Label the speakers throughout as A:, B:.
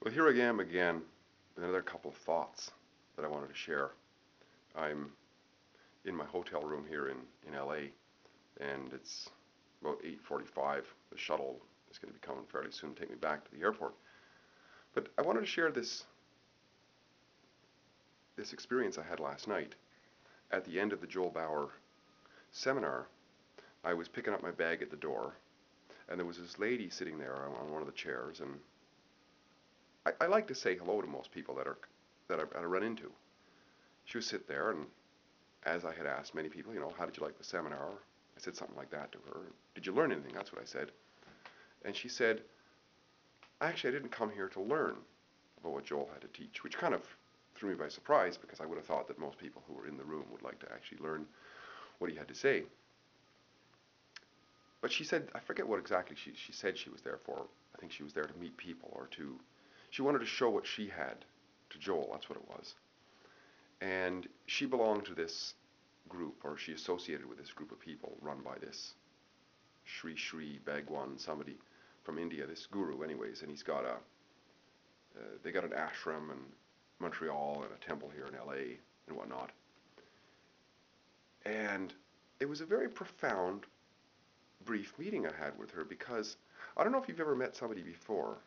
A: Well, here I am again with another couple of thoughts that I wanted to share. I'm in my hotel room here in LA, and it's about 8:45. The shuttle is going to be coming fairly soon to take me back to the airport. But I wanted to share this experience I had last night. At the end of the Joel Bauer seminar, I was picking up my bag at the door, and there was this lady sitting there on one of the chairs, and I like to say hello to most people that I run into. She would sit there, and as I had asked many people, how did you like the seminar? I said something like that to her. Did you learn anything? That's what I said. And she said, actually, I didn't come here to learn about what Joel had to teach, which kind of threw me by surprise because I would have thought that most people who were in the room would like to actually learn what he had to say. But she said, I forget what exactly she said she was there for. I think she was there to meet people she wanted to show what she had to Joel. That's what it was. And she belonged to this group, or she associated with this group of people run by this Sri Sri Bhagwan, somebody from India, this guru anyways, and they got an ashram in Montreal and a temple here in LA and whatnot. And it was a very profound, brief meeting I had with her because I don't know if you've ever met somebody before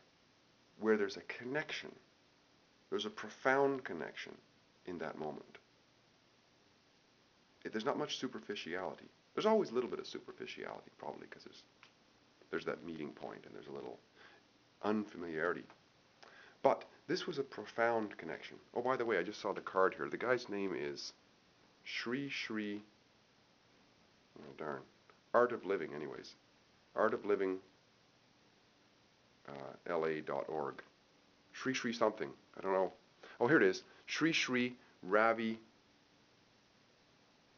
A: where there's a connection. There's a profound connection in that moment. There's not much superficiality. There's always a little bit of superficiality, probably because there's that meeting point and there's a little unfamiliarity. But this was a profound connection. Oh, by the way, I just saw the card here. The guy's name is Sri Sri, oh darn, Art of Living anyways. Art of Living, la.org. Sri Sri something. I don't know. Oh, here it is. Sri Sri Ravi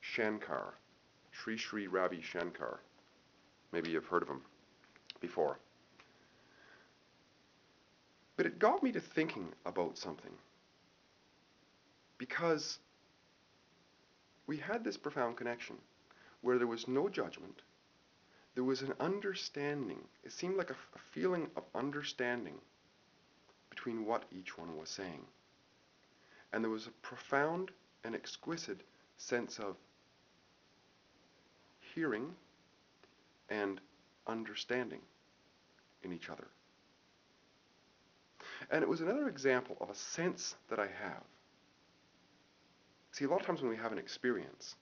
A: Shankar. Sri Sri Ravi Shankar. Maybe you've heard of him before. But it got me to thinking about something. Because we had this profound connection where there was no judgment. There was an understanding. It seemed like a feeling of understanding between what each one was saying. And there was a profound and exquisite sense of hearing and understanding in each other. And it was another example of a sense that I have. See, a lot of times when we have an experience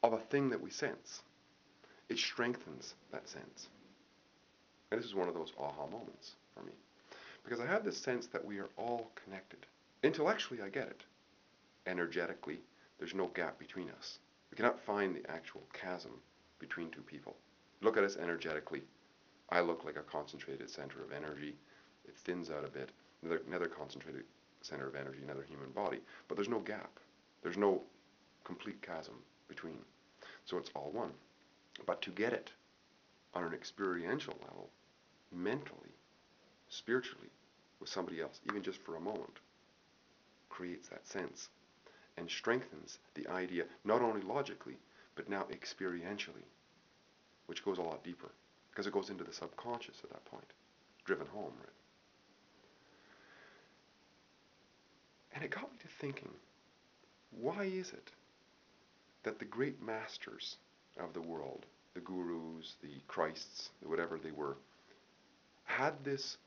A: of a thing that we sense, it strengthens that sense. And this is one of those aha moments for me. Because I have this sense that we are all connected. Intellectually, I get it. Energetically, there's no gap between us. We cannot find the actual chasm between two people. Look at us energetically. I look like a concentrated center of energy. It thins out a bit. Another concentrated center of energy, another human body. But there's no gap. There's no complete chasm between. So it's all one. But to get it on an experiential level, mentally, spiritually, with somebody else, even just for a moment, creates that sense and strengthens the idea, not only logically, but now experientially, which goes a lot deeper, because it goes into the subconscious at that point, driven home, right? And it got me to thinking, why is it that the great masters of the world, the gurus, the Christs, whatever they were, had this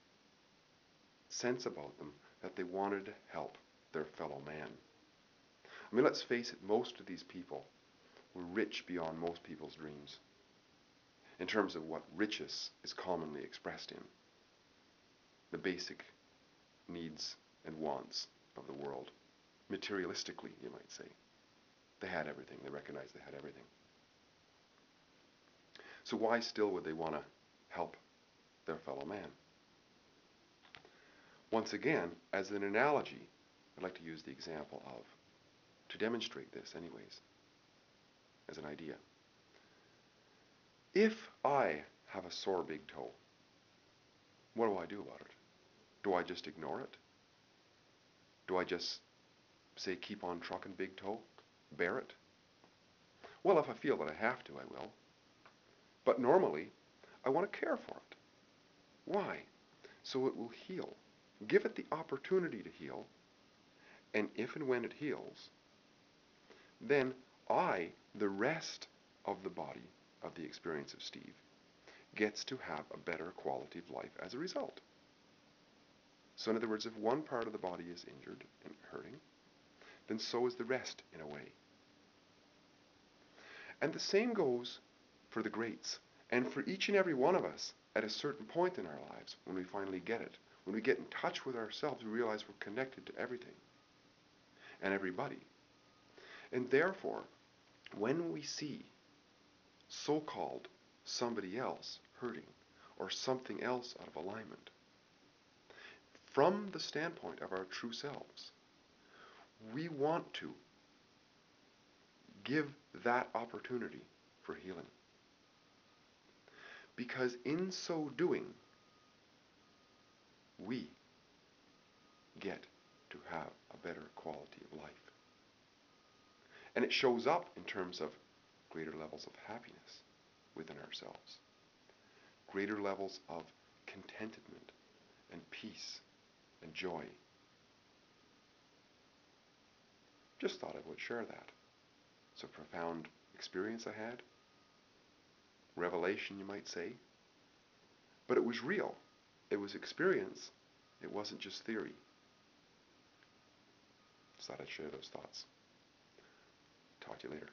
A: sense about them that they wanted to help their fellow man? I mean, let's face it, most of these people were rich beyond most people's dreams in terms of what riches is commonly expressed in. The basic needs and wants of the world. Materialistically, you might say. They had everything. They recognized they had everything. So why still would they want to help their fellow man? Once again, as an analogy, I'd like to use the example of, to demonstrate this anyways, as an idea. If I have a sore big toe, what do I do about it? Do I just ignore it? Do I just say keep on trucking big toe? Bear it? Well, if I feel that I have to, I will. But normally, I want to care for it. Why? so it will heal. Give it the opportunity to heal, and if and when it heals, then I, the rest of the body of the experience of Steve, gets to have a better quality of life as a result. So in other words, if one part of the body is injured and hurting, then so is the rest in a way. And the same goes for the greats, and for each and every one of us at a certain point in our lives when we finally get it. When we get in touch with ourselves, we realize we're connected to everything and everybody. And therefore, when we see so-called somebody else hurting or something else out of alignment, from the standpoint of our true selves, we want to give that opportunity for healing. Because in so doing, we get to have a better quality of life. And it shows up in terms of greater levels of happiness within ourselves, greater levels of contentment and peace and joy. Just thought I would share that. It's a profound experience I had. Revelation, you might say. But it was real. It was experience. It wasn't just theory. Just thought I'd share those thoughts. Talk to you later.